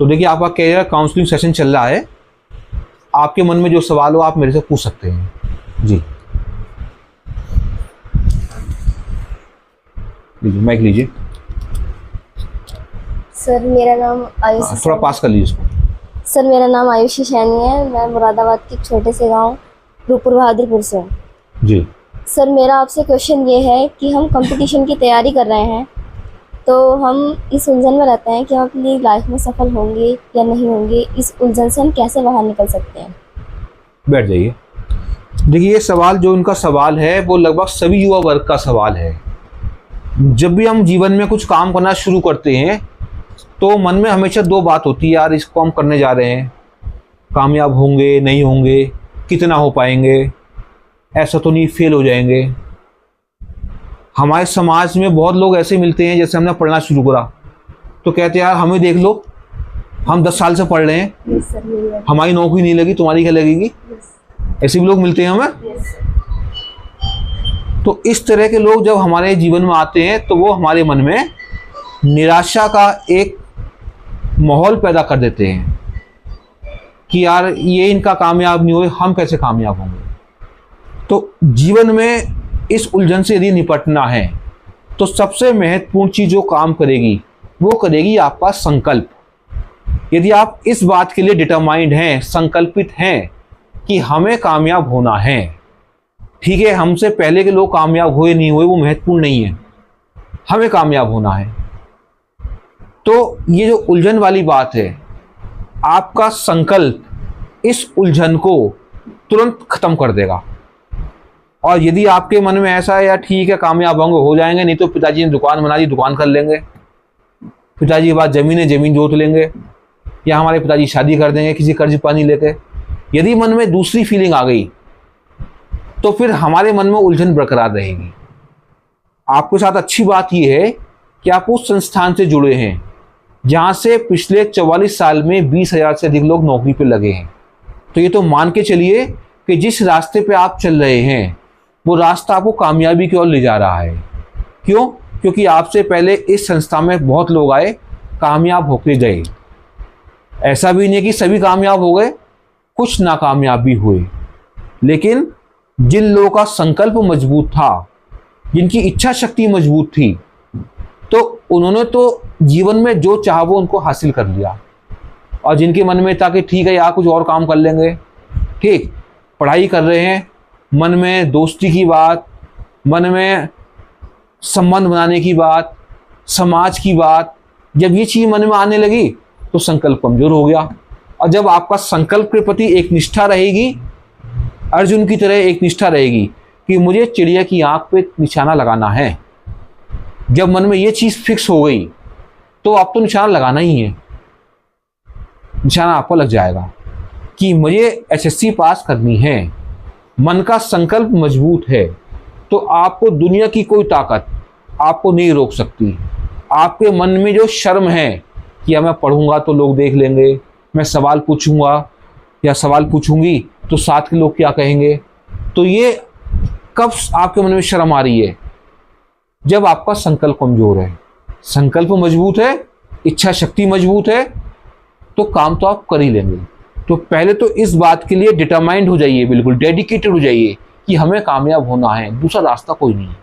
तो देखिए, आपका कैरियर काउंसलिंग सेशन चल रहा है। आपके मन में जो सवाल हो आप मेरे से पूछ सकते हैं। जी लीजिए, माइक लीजिए। सर मेरा नाम आयुषी, थोड़ा पास कर लीजिए इसको। सर मेरा नाम आयुषी सैनी है। मैं मुरादाबाद के एक छोटे से गांव रूपुर बहादुरपुर से हूँ। जी सर मेरा आपसे क्वेश्चन ये है कि हम कंपटीशन की तैयारी कर रहे हैं, तो हम इस उलझन में रहते हैं कि हम अपनी लाइफ में सफल होंगे या नहीं होंगे। इस उलझन से हम कैसे बाहर निकल सकते हैं? बैठ जाइए। देखिए, ये सवाल जो इनका सवाल है वो लगभग सभी युवा वर्ग का सवाल है। जब भी हम जीवन में कुछ काम करना शुरू करते हैं तो मन में हमेशा दो बात होती है, यार इसको हम करने जा रहे हैं, कामयाब होंगे नहीं होंगे, कितना हो पाएंगे, ऐसा तो नहीं फेल हो जाएंगे। हमारे समाज में बहुत लोग ऐसे मिलते हैं, जैसे हमने पढ़ना शुरू करा तो कहते हैं यार हमें देख लो, हम 10 साल से पढ़ रहे हैं, हमारी नौकरी नहीं लगी, तुम्हारी क्या लगेगी। ऐसे भी लोग मिलते हैं हमें। तो इस तरह के लोग जब हमारे जीवन में आते हैं तो वो हमारे मन में निराशा का एक माहौल पैदा कर देते हैं कि यार ये इनका कामयाब नहीं हुए, हम कैसे कामयाब होंगे। तो जीवन में इस उलझन से यदि निपटना है तो सबसे महत्वपूर्ण चीज़ जो काम करेगी वो करेगी आपका संकल्प। यदि आप इस बात के लिए डिटरमाइंड हैं, संकल्पित हैं कि हमें कामयाब होना है, ठीक है, हमसे पहले के लोग कामयाब हुए नहीं हुए वो महत्वपूर्ण नहीं है, हमें कामयाब होना है, तो ये जो उलझन वाली बात है, आपका संकल्प इस उलझन को तुरंत खत्म कर देगा। और यदि आपके मन में ऐसा है यार ठीक है कामयाब होंगे, हो जाएंगे, नहीं तो पिताजी ने दुकान बना दी, दुकान कर लेंगे, पिताजी के बाद जमीन जोत लेंगे, या हमारे पिताजी शादी कर देंगे किसी कर्ज पानी लेके, यदि मन में दूसरी फीलिंग आ गई तो फिर हमारे मन में उलझन बरकरार रहेगी। आपके साथ अच्छी बात यह है कि आप उस संस्थान से जुड़े हैं जहाँ से पिछले 44 साल में 20,000 से अधिक लोग नौकरी पे लगे हैं। तो ये तो मान के चलिए कि जिस रास्ते पे आप चल रहे हैं वो रास्ता आपको कामयाबी की ओर ले जा रहा है। क्यों? क्योंकि आपसे पहले इस संस्था में बहुत लोग आए, कामयाब होके गए। ऐसा भी नहीं है कि सभी कामयाब हो गए, कुछ नाकामयाब भी हुए, लेकिन जिन लोगों का संकल्प मजबूत था, जिनकी इच्छा शक्ति मजबूत थी, तो उन्होंने तो जीवन में जो चाहा वो उनको हासिल कर लिया। और जिनके मन में था कि ठीक है यार कुछ और काम कर लेंगे, ठीक, पढ़ाई कर रहे हैं, मन में दोस्ती की बात, मन में संबंध बनाने की बात, समाज की बात, जब ये चीज़ मन में आने लगी तो संकल्प कमज़ोर हो गया। और जब आपका संकल्प के प्रति एक निष्ठा रहेगी, अर्जुन की तरह एक निष्ठा रहेगी कि मुझे चिड़िया की आंख पे निशाना लगाना है, जब मन में ये चीज़ फिक्स हो गई तो आप तो निशाना लगाना ही है, निशाना आपको लग जाएगा कि मुझे एसएससी पास करनी है, मन का संकल्प मजबूत है, तो आपको दुनिया की कोई ताकत आपको नहीं रोक सकती। आपके मन में जो शर्म है कि मैं पढ़ूंगा तो लोग देख लेंगे, मैं सवाल पूछूंगा या सवाल पूछूंगी तो साथ के लोग क्या कहेंगे, तो ये कब आपके मन में शर्म आ रही है? जब आपका संकल्प कमजोर है। संकल्प मजबूत है, इच्छा शक्ति मजबूत है, तो काम तो आप कर ही लेंगे। तो पहले तो इस बात के लिए डिटरमाइंड हो जाइए, बिल्कुल डेडिकेटेड हो जाइए कि हमें कामयाब होना है, दूसरा रास्ता कोई नहीं है।